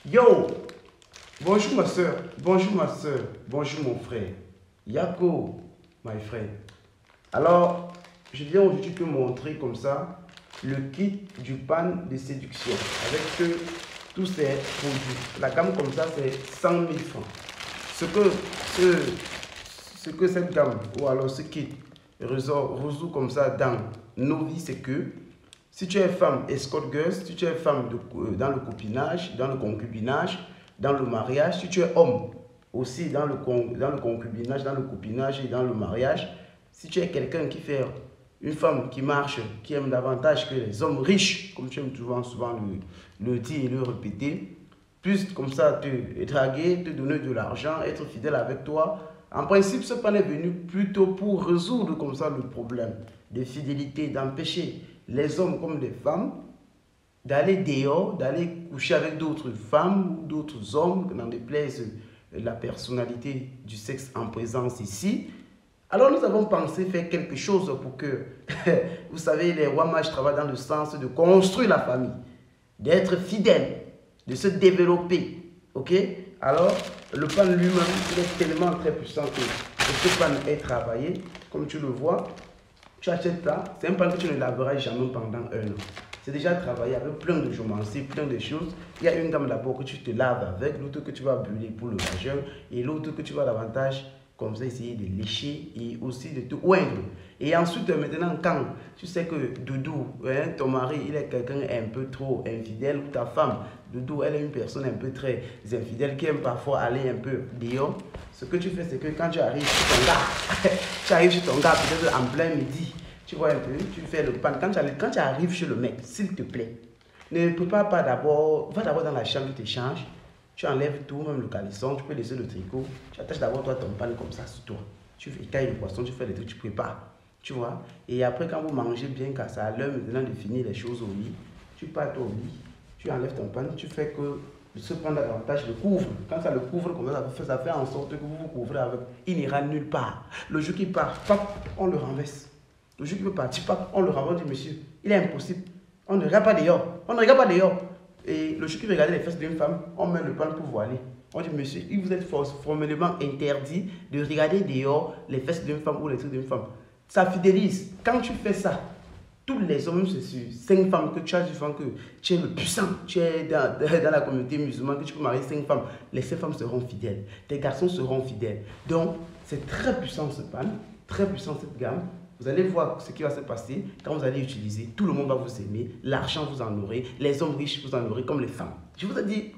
Yo, bonjour ma soeur, bonjour ma soeur, bonjour mon frère. Yako, my friend. Alors, je viens aujourd'hui te montrer comme ça le kit du pan de séduction avec tous ces produits. La gamme comme ça, c'est 100 000 francs. Ce que cette gamme ou alors ce kit résout comme ça dans nos vies, c'est que si tu es femme escort girl, si tu es femme dans le copinage, dans le concubinage, dans le mariage, si tu es homme aussi dans le concubinage, dans le copinage et dans le mariage, si tu es quelqu'un qui fait une femme qui marche, qui aime davantage que les hommes riches, comme tu aimes souvent le dire et le répéter, plus comme ça te draguer, te donner de l'argent, être fidèle avec toi. En principe, ce pan est venu plutôt pour résoudre comme ça le problème de fidélité, d'empêcher les hommes comme les femmes d'aller dehors, d'aller coucher avec d'autres femmes ou d'autres hommes, n'en déplaise la personnalité du sexe en présence ici. Alors nous avons pensé faire quelque chose pour que, vous savez, les rois mages travaillent dans le sens de construire la famille, d'être fidèle, de se développer, ok? Alors, le pan lui-même, il est tellement très puissant que ce pan est travaillé, comme tu le vois. Tu achètes ça, c'est un pan que tu ne laveras jamais pendant un an. C'est déjà travaillé avec plein de journalistes, plein de choses. Il y a une gamme d'abord que tu te laves avec, l'autre que tu vas brûler pour le vagin et l'autre que tu vas davantage comme ça essayer de lécher et aussi de te oindre. Et ensuite, maintenant, quand tu sais que Doudou, hein, ton mari, il est quelqu'un un peu trop infidèle, ou ta femme, Doudou, elle est une personne un peu très infidèle qui aime parfois aller un peu dehors, ce que tu fais, c'est que quand tu arrives chez ton gars, tu arrives chez ton gars peut-être en plein midi, tu vois un peu, tu fais le pan. Quand tu arrives chez le mec, s'il te plaît, ne prépare pas d'abord, va d'abord dans la chambre, tu t'échanges. Tu enlèves tout, même le caleçon, tu peux laisser le tricot. Tu attaches d'abord toi ton pan comme ça sur toi. Tu écailles le poisson, tu fais des trucs, tu prépares. Tu vois. Et après, quand vous mangez bien, car ça a l'heure maintenant de finir les choses au lit, tu pars au lit, tu enlèves ton pan, tu fais que ce pan davantage le couvre. Quand ça le couvre, comme ça fait en sorte que vous vous couvrez avec. Il n'ira nulle part. Le jour qui part, pop, on le renverse. Le jour qui veut partir, pop, on le renverse. On dit, monsieur, il est impossible. On ne regarde pas dehors. On ne regarde pas dehors. Et le jour qui veut regarder les fesses d'une femme, on met le pan pour voiler. On dit, monsieur, il vous est formellement interdit de regarder dehors les fesses d'une femme ou les trucs d'une femme. Ça fidélise. Quand tu fais ça, tous les hommes, c'est sur 5 femmes que tu as, que tu es le puissant, tu es dans la communauté musulmane, que tu peux marier 5 femmes. Les 5 femmes seront fidèles. Tes garçons seront fidèles. Donc, c'est très puissant ce pan, très puissant cette gamme. Vous allez voir ce qui va se passer quand vous allez utiliser. Tout le monde va vous aimer. L'argent vous en aurez. Les hommes riches vous en aurez comme les femmes. Je vous ai dit.